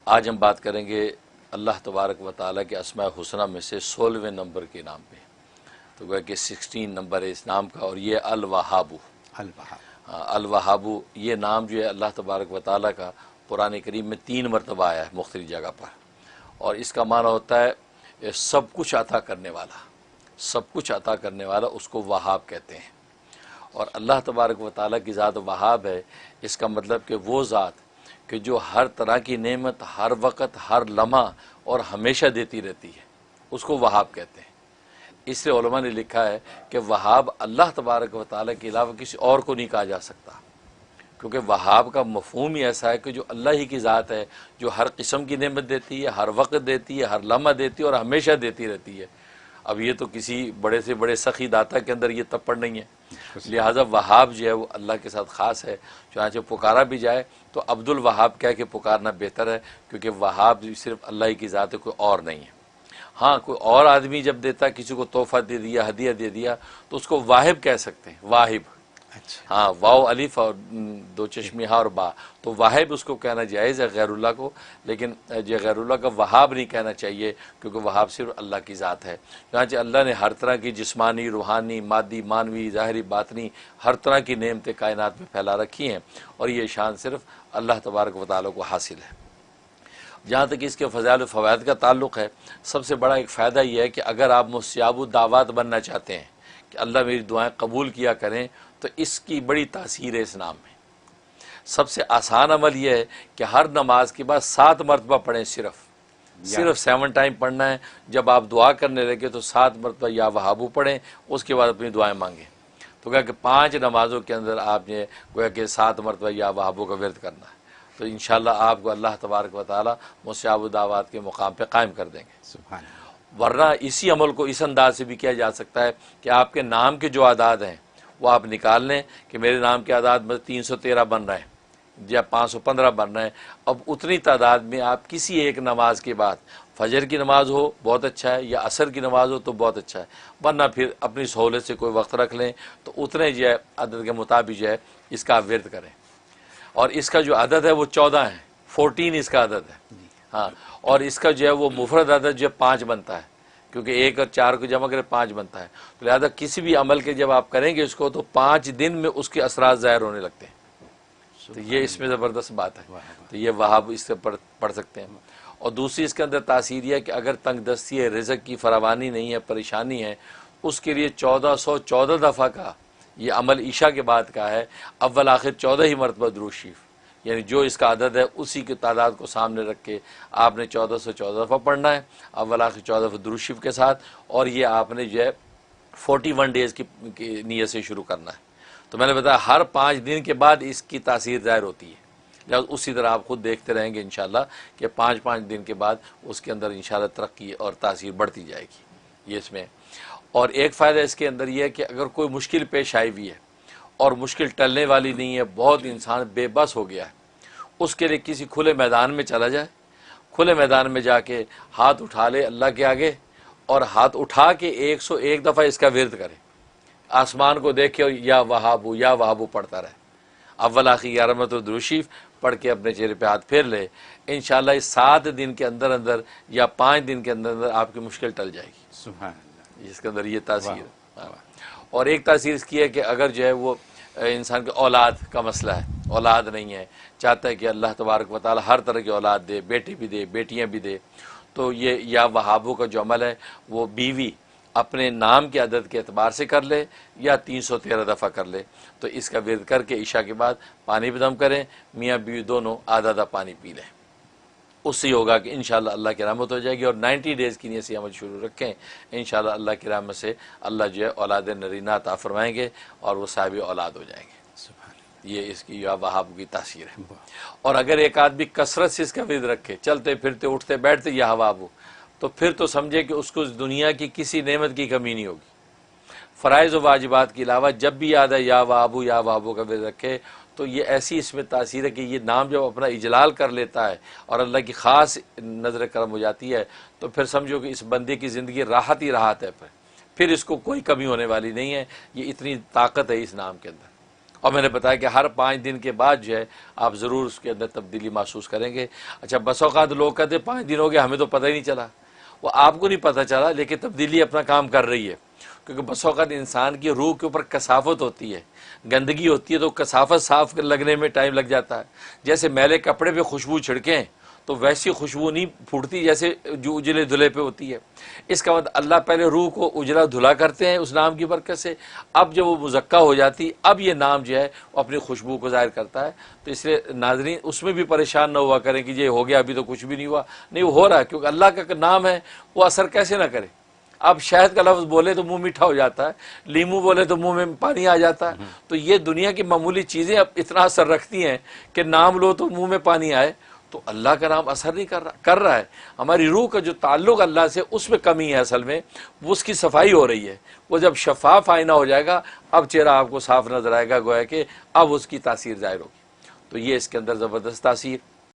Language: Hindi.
आज हम बात करेंगे अल्लाह तबारक व तआला के अस्माए हुस्ना में से 16वें नंबर के नाम पे। तो वह कि 16 नंबर है इस नाम का, और ये अल वहाबू। अल वहाबू ये नाम जो है अल्लाह तबारक व तआला का कुरान करीम में 3 मरतबा आया है मुख्तलिफ जगह पर, और इसका माना होता है सब कुछ अता करने वाला। सब कुछ अता करने वाला उसको वहाब कहते हैं। और अल्लाह तबारक व तआला की ज़ात वहाब है, इसका मतलब कि वो ज़ात कि जो हर तरह की नेमत हर वक़्त हर लम्हा और हमेशा देती रहती है, उसको वहाब कहते हैं। इसलिए उलमा ने लिखा है कि वहाब अल्लाह तबारक व तआला के अलावा किसी और को नहीं कहा जा सकता, क्योंकि वहाब का मफ़हूम ही ऐसा है कि जो अल्लाह ही की ज़ात है, जो हर किस्म की नेमत देती है, हर वक्त देती है, हर लम्हा देती है और हमेशा देती रहती है। अब ये तो किसी बड़े से बड़े सखी दाता के अंदर ये तपड़ नहीं है, लिहाजा वहाब जो है वो अल्लाह के साथ ख़ास है। चुनांचे पुकारा भी जाए तो अब्दुल वहाब कह के पुकारना बेहतर है, क्योंकि वहाब सिर्फ अल्लाह की ज़ात है, कोई और नहीं है। हाँ, कोई और आदमी जब देता, किसी को तोहफ़ा दे दिया, हदिया दे दिया, तो उसको वाहिब कह सकते हैं, वाहिब। अच्छा। हाँ, वाव अलिफ और दो चश्मी हा और बा, तो वाहिब उसको कहना जायज़ है गैरुल्लाह को, लेकिन ये गैरुल्लाह का वहाब नहीं कहना चाहिए, क्योंकि वहाब सिर्फ अल्लाह की ज़ात है। चुनांचे अल्लाह ने हर तरह की जिस्मानी, रूहानी, मादी, मानवी, ज़ाहरी, बातनी हर तरह की नेमतें कायनात में फैला रखी हैं, और ये शान सिर्फ अल्लाह तबारक व तआला को हासिल है। जहाँ तक इसके फ़ज़ाइल व फ़वाइद का ताल्लुक़ है, सबसे बड़ा एक फ़ायदा यह है कि अगर आप मुस्ताजब दावत बनना चाहते हैं कि अल्लाह मेरी दुआएं कबूल किया करें, तो इसकी बड़ी तासीर है इस नाम में। सबसे आसान अमल यह है कि हर नमाज के बाद 7 मरतबा पढ़ें, सिर्फ 7 टाइम पढ़ना है। जब आप दुआ करने लगे तो 7 मरतबा या वहाबू पढ़ें, उसके बाद अपनी दुआएं मांगें। तो क्या कि 5 नमाज़ों के अंदर आपने गोया कि 7 मरतबा या वहाबू का विर्द करना है, तो इंशाअल्लाह आपको अल्लाह तबारक व तआला मुस्ताजब दावत के मुकाम पर कायम कर देंगे। सुभान। वरना इसी अमल को इस अंदाज से भी किया जा सकता है कि आपके नाम के जो आदाद हैं वो आप निकाल लें कि मेरे नाम के आदाद में 313 बन रहे हैं या 515 बन रहे हैं। अब उतनी तादाद में आप किसी एक नमाज के बाद, फजर की नमाज हो बहुत अच्छा है, या असर की नमाज हो तो बहुत अच्छा है, वरना फिर अपनी सहूलत से कोई वक्त रख लें, तो उतने जो है अदद के मुताबिक जो है इसका आप विर्द करें। और इसका जो अदद है वो 14 है, 14 इसका अदद है। हाँ, और इसका जो है वो मुफरद अदद जो है 5 बनता है, क्योंकि 1 और 4 को जमा करें 5 बनता है। तो लिहाजा किसी भी अमल के जब आप करेंगे इसको, तो 5 दिन में उसके असरात ज़ाहिर होने लगते हैं। तो ये इसमें ज़बरदस्त बात है। तो ये वहाब इससे पढ़ सकते हैं। और दूसरी इसके अंदर तासीर यह है कि अगर तंगदस्ती है, रिज़्क़ की फरावानी नहीं है, परेशानी है, उसके लिए 1414 दफ़ा का ये अमल ईशा के बाद का है। अव्वल आखिर 14 ही मरतबा दुरूद शरीफ, यानी जो इसका अदद है उसी की तादाद को सामने रख के आपने 1414 दफ़ा पढ़ना है, अव्वल आखिर 14 दफ़ा दुरूद शरीफ के साथ। और ये आपने जो है 41 डेज़ की नीयत से शुरू करना है। तो मैंने बताया हर 5 दिन के बाद इसकी तासीर ज़ाहिर होती है। लिहाजा उसी तरह आप खुद देखते रहेंगे इंशाअल्लाह कि 5-5 दिन के बाद उसके अंदर इंशाअल्लाह तरक्की और तासीर बढ़ती जाएगी। ये इसमें और एक फ़ायदा इसके अंदर यह है कि अगर कोई मुश्किल पेश आई हुई है और मुश्किल टलने वाली नहीं है, बहुत इंसान बेबस हो गया है, उसके लिए किसी खुले मैदान में चला जाए, खुले मैदान में जाके हाथ उठा ले अल्लाह के आगे, और हाथ उठा के 101 दफ़ा इसका विर्द करे, आसमान को देख के या वहाबू पढ़ता रहे। अव्वल आखिर 11 मरतबा दुरूद शरीफ पढ़ के अपने चेहरे पे हाथ फेर ले, इंशाअल्लाह इस 7 दिन के अंदर अंदर या 5 दिन के अंदर अंदर आपकी मुश्किल टल जाएगी। सुभान। इसके अंदर ये तासीर है। और एक तासीर इसकी है कि अगर जो है वो इंसान के औलाद का मसला है, औलाद नहीं है, चाहता है कि अल्लाह तबारक व तआला हर तरह की औलाद दे, बेटे भी दे, बेटियां भी दे, तो ये या वहाबों का जो अमल है वो बीवी अपने नाम के अदद के एतबार से कर ले या 313 दफ़ा कर ले। तो इसका विर्द करके ईशा के बाद पानी भी दम करें, मियाँ बीवी दोनों आधा आधा पानी पी लें, उससे होगा कि इंशाअल्लाह अल्लाह की रहमत हो जाएगी। और 90 डेज़ की नीयत से अमल शुरू रखें, इंशाअल्लाह अल्लाह की रहमत से अल्लाह जो है औलाद नरीना अता फरमाएंगे और वो साहिब औलाद हो जाएंगे। ये इसकी या वहाब की तासीर है। और अगर एक आदमी कसरत से इसका विर्द रखे, चलते फिरते उठते बैठते या वहाबू, तो फिर तो समझे कि उसको दुनिया की किसी नेमत की कमी नहीं होगी। फ़राइज़ व वाजिबात के अलावा जब भी याद है या वहाबू का विर्द रखे, तो ये ऐसी इसमें तासीर है कि ये नाम जब अपना इजलाल कर लेता है और अल्लाह की ख़ास नज़र करम हो जाती है, तो फिर समझो कि इस बंदे की ज़िंदगी राहत ही राहत है। फिर इसको कोई कमी होने वाली नहीं है। ये इतनी ताकत है इस नाम के अंदर। और मैंने बताया कि हर 5 दिन के बाद जो है आप ज़रूर उसके अंदर तब्दीली महसूस करेंगे। अच्छा, बस औक़ात लोग कहते 5 दिन हो गए हमें तो पता ही नहीं चला, वो आपको नहीं पता चला, लेकिन तब्दीली अपना काम कर रही है। क्योंकि बस औक़ात इंसान की रूह के ऊपर कसाफत होती है, गंदगी होती है, तो कसाफत साफ लगने में टाइम लग जाता है। जैसे मैले कपड़े पे खुशबू छिड़कें तो वैसी खुशबू नहीं फूटती जैसे जो उजले धुले पे होती है। इसका मतलब अल्लाह पहले रूह को उजला धुला करते हैं उस नाम की बरकत से, अब जब वो मुज़क्का हो जाती अब ये नाम जो है वो अपनी खुशबू को ज़ाहिर करता है। तो इसलिए नाज़रीन उसमें भी परेशान ना हुआ करें कि ये हो गया अभी तो कुछ भी नहीं हुआ, नहीं वो हो रहा है, क्योंकि अल्लाह का नाम है वो असर कैसे ना करे। अब शहद का लफ्ज़ बोले तो मुंह मीठा हो जाता है, लीमू बोले तो मुंह में पानी आ जाता है। तो ये दुनिया की मामूली चीज़ें अब इतना असर रखती हैं कि नाम लो तो मुंह में पानी आए, तो अल्लाह का नाम असर नहीं कर रहा है। हमारी रूह का जो ताल्लुक़ अल्लाह से उसमें कमी है, असल में वो उसकी सफाई हो रही है। वो जब शफाफ आईना हो जाएगा अब चेहरा आपको साफ नजर आएगा, गोया कि अब उसकी तासीर ज़ाहिर होगी। तो ये इसके अंदर ज़बरदस्त तासीर